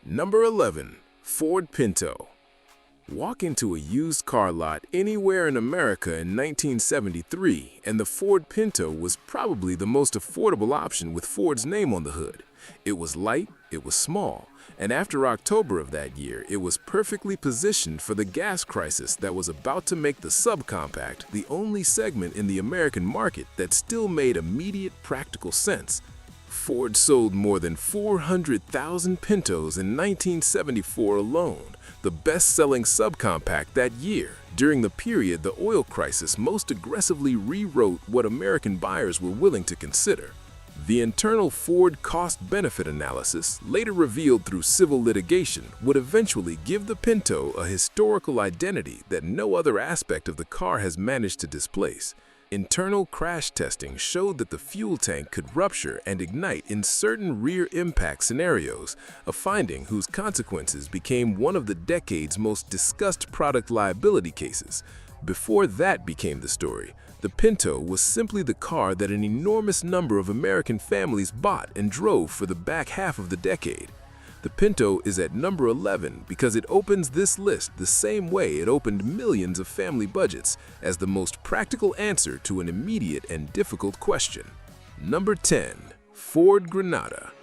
Number 11. Ford Pinto. Walk into a used car lot anywhere in America in 1973, and the Ford Pinto was probably the most affordable option with Ford's name on the hood. It was light, it was small, and after October of that year, it was perfectly positioned for the gas crisis that was about to make the subcompact the only segment in the American market that still made immediate practical sense. Ford sold more than 400,000 Pintos in 1974 alone, the best-selling subcompact that year. During the period the oil crisis most aggressively rewrote what American buyers were willing to consider. The internal Ford cost-benefit analysis, later revealed through civil litigation, would eventually give the Pinto a historical identity that no other aspect of the car has managed to displace. Internal crash testing showed that the fuel tank could rupture and ignite in certain rear impact scenarios, a finding whose consequences became one of the decade's most discussed product liability cases. Before that became the story, the Pinto was simply the car that an enormous number of American families bought and drove for the back half of the decade. The Pinto is at number 11 because it opens this list the same way it opened millions of family budgets, as the most practical answer to an immediate and difficult question. Number 10. Ford Granada.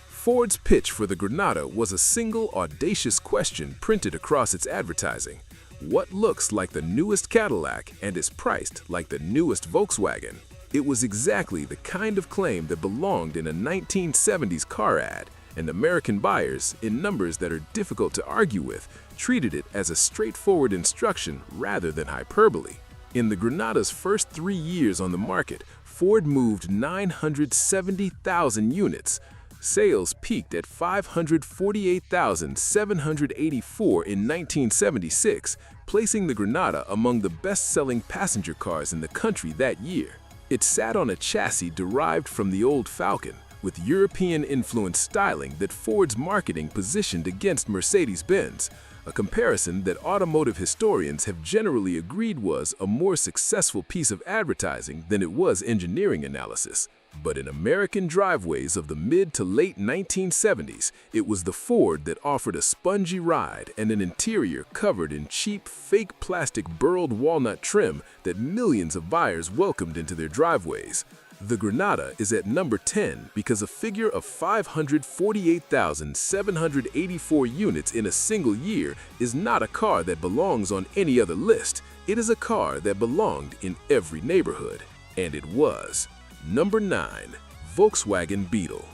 Ford's pitch for the Granada was a single audacious question printed across its advertising. What looks like the newest Cadillac and is priced like the newest Volkswagen? It was exactly the kind of claim that belonged in a 1970s car ad, and American buyers, in numbers that are difficult to argue with, treated it as a straightforward instruction rather than hyperbole. In the Granada's first 3 years on the market, Ford moved 970,000 units. Sales peaked at 548,784 in 1976, placing the Granada among the best-selling passenger cars in the country that year. It sat on a chassis derived from the old Falcon, with European-influenced styling that Ford's marketing positioned against Mercedes-Benz, a comparison that automotive historians have generally agreed was a more successful piece of advertising than it was engineering analysis. But in American driveways of the mid to late 1970s, it was the Ford that offered a spongy ride and an interior covered in cheap, fake plastic burled walnut trim that millions of buyers welcomed into their driveways. The Granada is at number 10 because a figure of 548,784 units in a single year is not a car that belongs on any other list. It is a car that belonged in every neighborhood. And it was. Number 9. Volkswagen Beetle.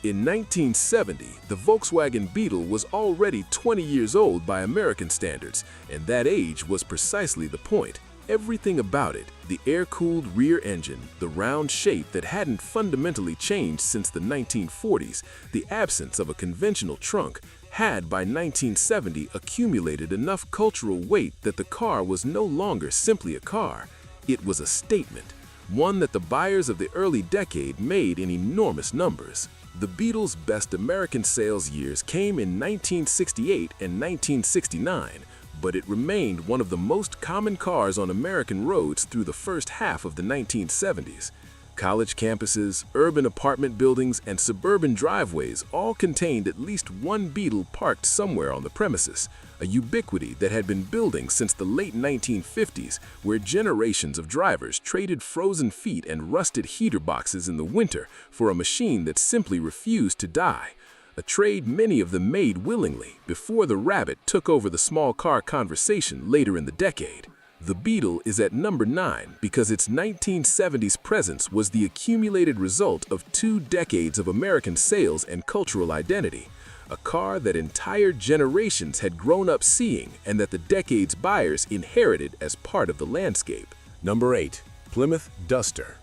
In 1970, the Volkswagen Beetle was already 20 years old by American standards, and that age was precisely the point. Everything about it, the air-cooled rear engine, the round shape that hadn't fundamentally changed since the 1940s, the absence of a conventional trunk, had by 1970 accumulated enough cultural weight that the car was no longer simply a car. It was a statement, one that the buyers of the early decade made in enormous numbers. The Beetle's best American sales years came in 1968 and 1969, but it remained one of the most common cars on American roads through the first half of the 1970s. College campuses, urban apartment buildings, and suburban driveways all contained at least one Beetle parked somewhere on the premises, a ubiquity that had been building since the late 1950s, where generations of drivers traded frozen feet and rusted heater boxes in the winter for a machine that simply refused to die. A trade many of them made willingly before the Rabbit took over the small car conversation later in the decade. The Beetle is at number 9 because its 1970s presence was the accumulated result of 2 decades of American sales and cultural identity, a car that entire generations had grown up seeing and that the decade's buyers inherited as part of the landscape. Number 8. Plymouth Duster.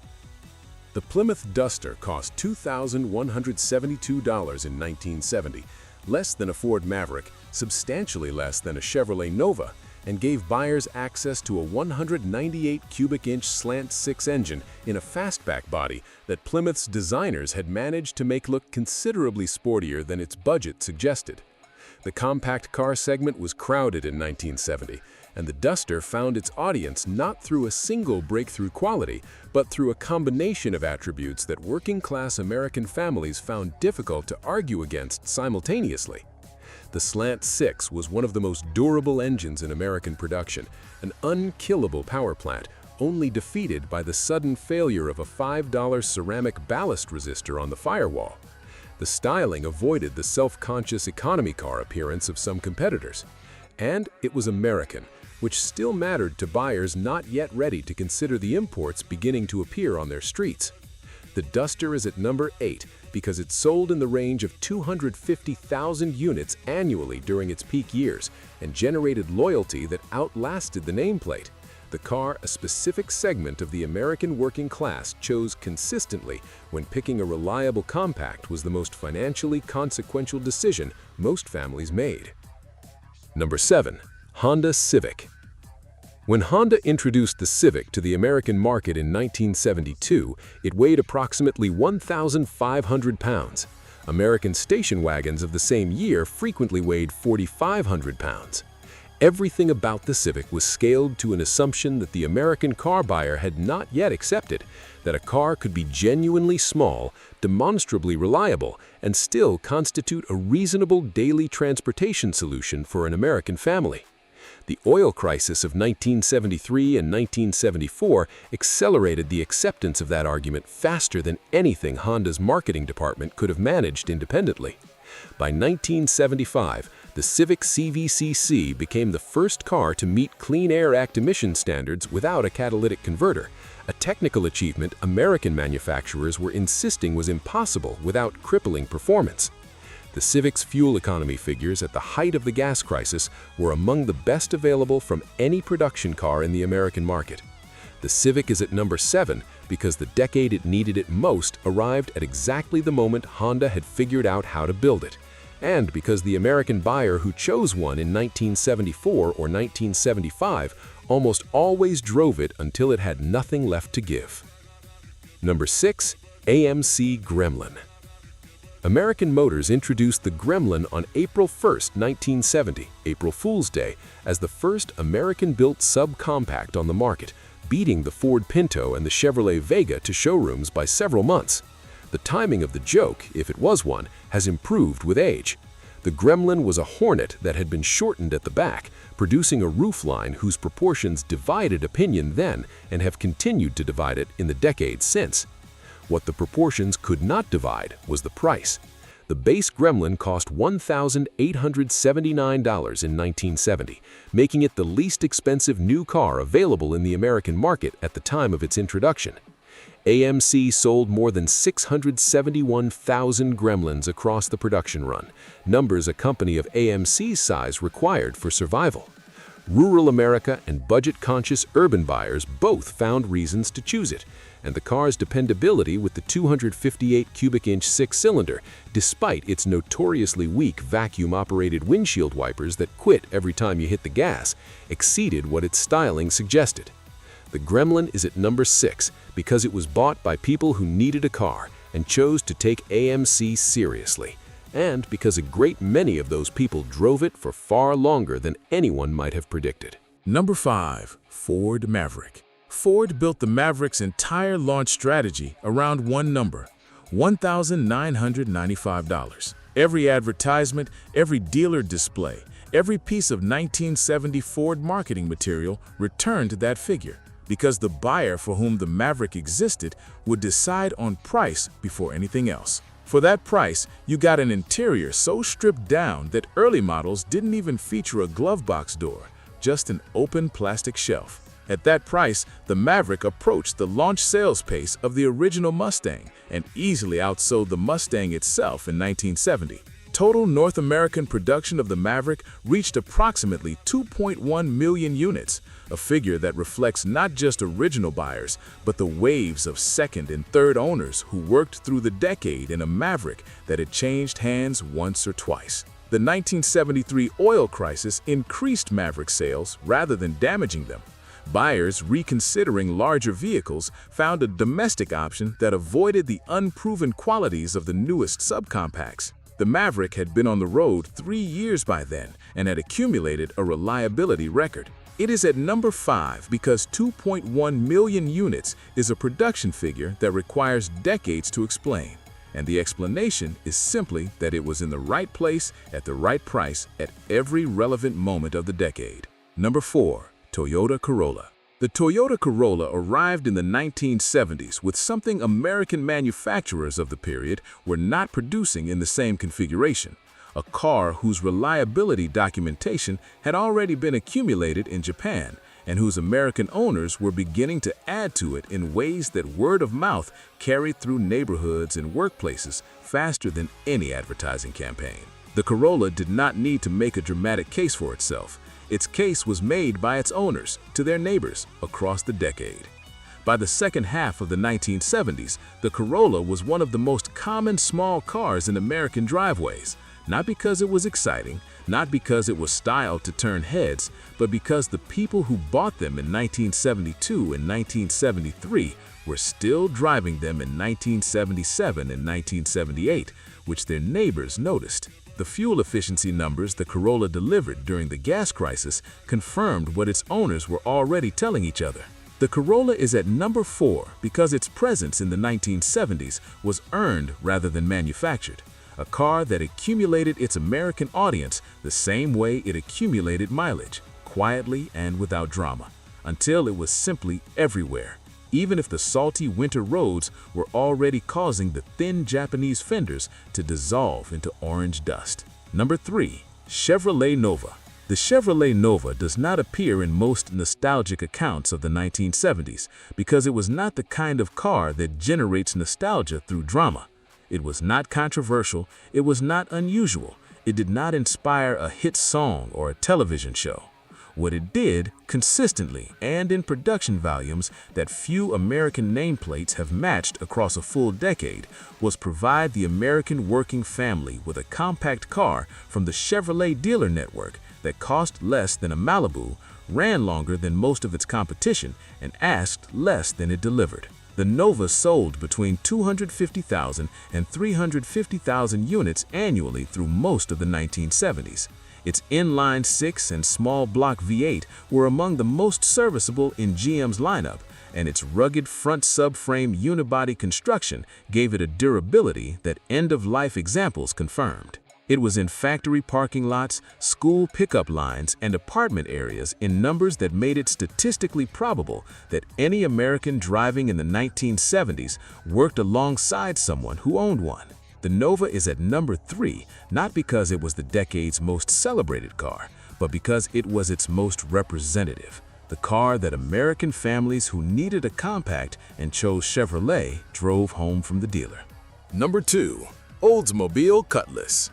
The Plymouth Duster cost $2,172 in 1970, less than a Ford Maverick, substantially less than a Chevrolet Nova, and gave buyers access to a 198 cubic inch slant-6 engine in a fastback body that Plymouth's designers had managed to make look considerably sportier than its budget suggested. The compact car segment was crowded in 1970, And the Duster found its audience not through a single breakthrough quality, but through a combination of attributes that working-class American families found difficult to argue against simultaneously. The Slant 6 was one of the most durable engines in American production, an unkillable power plant, only defeated by the sudden failure of a $5 ceramic ballast resistor on the firewall. The styling avoided the self-conscious economy car appearance of some competitors. And it was American, which still mattered to buyers not yet ready to consider the imports beginning to appear on their streets. The Duster is at number 8 because it sold in the range of 250,000 units annually during its peak years and generated loyalty that outlasted the nameplate. The car a specific segment of the American working class chose consistently when picking a reliable compact was the most financially consequential decision most families made. Number 7. Honda Civic. When Honda introduced the Civic to the American market in 1972, it weighed approximately 1,500 pounds. American station wagons of the same year frequently weighed 4,500 pounds. Everything about the Civic was scaled to an assumption that the American car buyer had not yet accepted, that a car could be genuinely small, demonstrably reliable, and still constitute a reasonable daily transportation solution for an American family. The oil crisis of 1973 and 1974 accelerated the acceptance of that argument faster than anything Honda's marketing department could have managed independently. By 1975, the Civic CVCC became the first car to meet Clean Air Act emission standards without a catalytic converter, a technical achievement American manufacturers were insisting was impossible without crippling performance. The Civic's fuel economy figures at the height of the gas crisis were among the best available from any production car in the American market. The Civic is at number 7 because the decade it needed it most arrived at exactly the moment Honda had figured out how to build it, and because the American buyer who chose one in 1974 or 1975 almost always drove it until it had nothing left to give. Number 6. AMC Gremlin. American Motors introduced the Gremlin on April 1, 1970, April Fool's Day, as the first American-built subcompact on the market, beating the Ford Pinto and the Chevrolet Vega to showrooms by several months. The timing of the joke, if it was one, has improved with age. The Gremlin was a Hornet that had been shortened at the back, producing a roofline whose proportions divided opinion then and have continued to divide it in the decades since. What the proportions could not divide was the price. The base Gremlin cost $1,879 in 1970, making it the least expensive new car available in the American market at the time of its introduction. AMC sold more than 671,000 Gremlins across the production run, numbers a company of AMC's size required for survival. Rural America and budget-conscious urban buyers both found reasons to choose it, and the car's dependability with the 258 cubic inch six-cylinder, despite its notoriously weak vacuum-operated windshield wipers that quit every time you hit the gas, exceeded what its styling suggested. The Gremlin is at number 6 because it was bought by people who needed a car and chose to take AMC seriously, and because a great many of those people drove it for far longer than anyone might have predicted. Number 5. Ford Maverick. Ford built the Maverick's entire launch strategy around one number, $1,995. Every advertisement, every dealer display, every piece of 1970 Ford marketing material returned to that figure, because the buyer for whom the Maverick existed would decide on price before anything else. For that price, you got an interior so stripped down that early models didn't even feature a glove box door, just an open plastic shelf. At that price, the Maverick approached the launch sales pace of the original Mustang and easily outsold the Mustang itself in 1970. Total North American production of the Maverick reached approximately 2.1 million units, a figure that reflects not just original buyers, but the waves of second and third owners who worked through the decade in a Maverick that had changed hands once or twice. The 1973 oil crisis increased Maverick sales rather than damaging them. Buyers reconsidering larger vehicles found a domestic option that avoided the unproven qualities of the newest subcompacts. The Maverick had been on the road 3 years by then and had accumulated a reliability record. It is at number 5 because 2.1 million units is a production figure that requires decades to explain. And the explanation is simply that it was in the right place at the right price at every relevant moment of the decade. Number 4. Toyota Corolla. The Toyota Corolla arrived in the 1970s with something American manufacturers of the period were not producing in the same configuration. A car whose reliability documentation had already been accumulated in Japan and whose American owners were beginning to add to it in ways that word of mouth carried through neighborhoods and workplaces faster than any advertising campaign. The Corolla did not need to make a dramatic case for itself. Its case was made by its owners to their neighbors across the decade. By the second half of the 1970s, the Corolla was one of the most common small cars in American driveways. Not because it was exciting, not because it was styled to turn heads, but because the people who bought them in 1972 and 1973 were still driving them in 1977 and 1978, which their neighbors noticed. The fuel efficiency numbers the Corolla delivered during the gas crisis confirmed what its owners were already telling each other. The Corolla is at number 4 because its presence in the 1970s was earned rather than manufactured. A car that accumulated its American audience the same way it accumulated mileage, quietly and without drama, until it was simply everywhere, even if the salty winter roads were already causing the thin Japanese fenders to dissolve into orange dust. Number 3. Chevrolet Nova. The Chevrolet Nova does not appear in most nostalgic accounts of the 1970s because it was not the kind of car that generates nostalgia through drama. It was not controversial, it was not unusual, it did not inspire a hit song or a television show. What it did, consistently and in production volumes that few American nameplates have matched across a full decade, was provide the American working family with a compact car from the Chevrolet dealer network that cost less than a Malibu, ran longer than most of its competition, and asked less than it delivered. The Nova sold between 250,000 and 350,000 units annually through most of the 1970s. Its inline 6 and small block V8 were among the most serviceable in GM's lineup, and its rugged front subframe unibody construction gave it a durability that end-of-life examples confirmed. It was in factory parking lots, school pickup lines, and apartment areas in numbers that made it statistically probable that any American driving in the 1970s worked alongside someone who owned one. The Nova is at number 3, not because it was the decade's most celebrated car, but because it was its most representative. The car that American families who needed a compact and chose Chevrolet drove home from the dealer. Number 2. Oldsmobile Cutlass.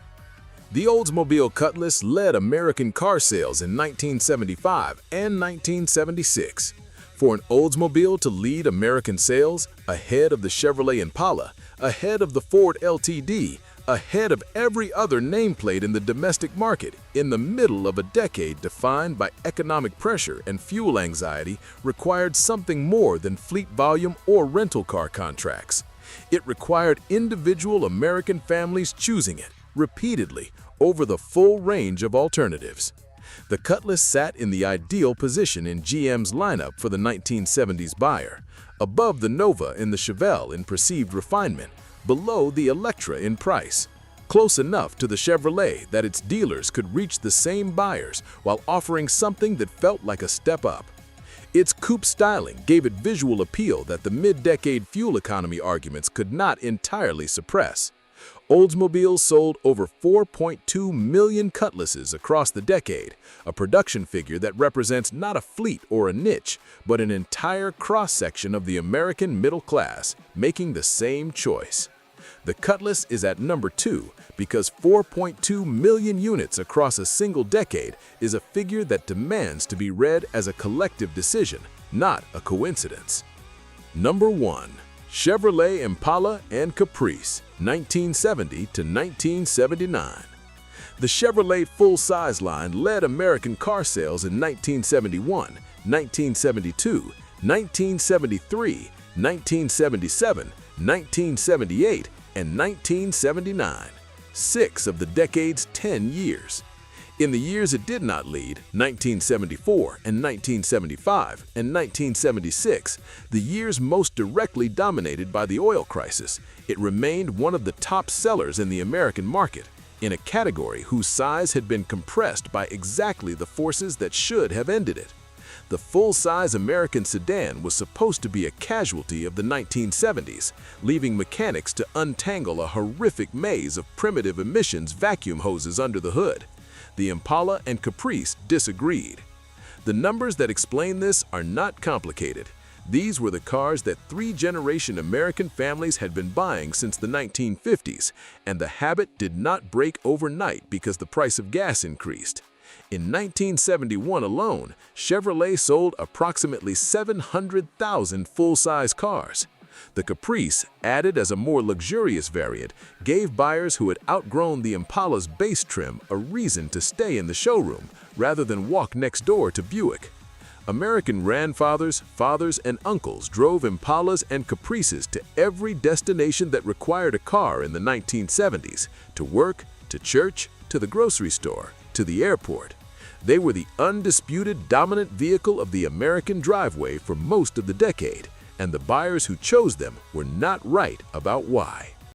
The Oldsmobile Cutlass led American car sales in 1975 and 1976. For an Oldsmobile to lead American sales, ahead of the Chevrolet Impala, ahead of the Ford LTD, ahead of every other nameplate in the domestic market, in the middle of a decade defined by economic pressure and fuel anxiety, required something more than fleet volume or rental car contracts. It required individual American families choosing it, repeatedly, over the full range of alternatives. The Cutlass sat in the ideal position in GM's lineup for the 1970s buyer, above the Nova and the Chevelle in perceived refinement, below the Electra in price, close enough to the Chevrolet that its dealers could reach the same buyers while offering something that felt like a step up. Its coupe styling gave it visual appeal that the mid-decade fuel economy arguments could not entirely suppress. Oldsmobile sold over 4.2 million Cutlasses across the decade, a production figure that represents not a fleet or a niche, but an entire cross-section of the American middle class making the same choice. The Cutlass is at number 2 because 4.2 million units across a single decade is a figure that demands to be read as a collective decision, not a coincidence. Number 1. Chevrolet Impala and Caprice, 1970 to 1979. The Chevrolet full-size line led American car sales in 1971, 1972, 1973, 1977, 1978, and 1979, 6 of the decade's 10 years. In the years it did not lead, 1974 and 1975 and 1976, the years most directly dominated by the oil crisis, it remained one of the top sellers in the American market, in a category whose size had been compressed by exactly the forces that should have ended it. The full-size American sedan was supposed to be a casualty of the 1970s, leaving mechanics to untangle a horrific maze of primitive emissions vacuum hoses under the hood. The Impala and Caprice disagreed. The numbers that explain this are not complicated. These were the cars that three-generation American families had been buying since the 1950s, and the habit did not break overnight because the price of gas increased. In 1971 alone, Chevrolet sold approximately 700,000 full-size cars. The Caprice, added as a more luxurious variant, gave buyers who had outgrown the Impala's base trim a reason to stay in the showroom rather than walk next door to Buick. American grandfathers, fathers, and uncles drove Impalas and Caprices to every destination that required a car in the 1970s, to work, to church, to the grocery store, to the airport. They were the undisputed dominant vehicle of the American driveway for most of the decade, and the buyers who chose them were not right about why.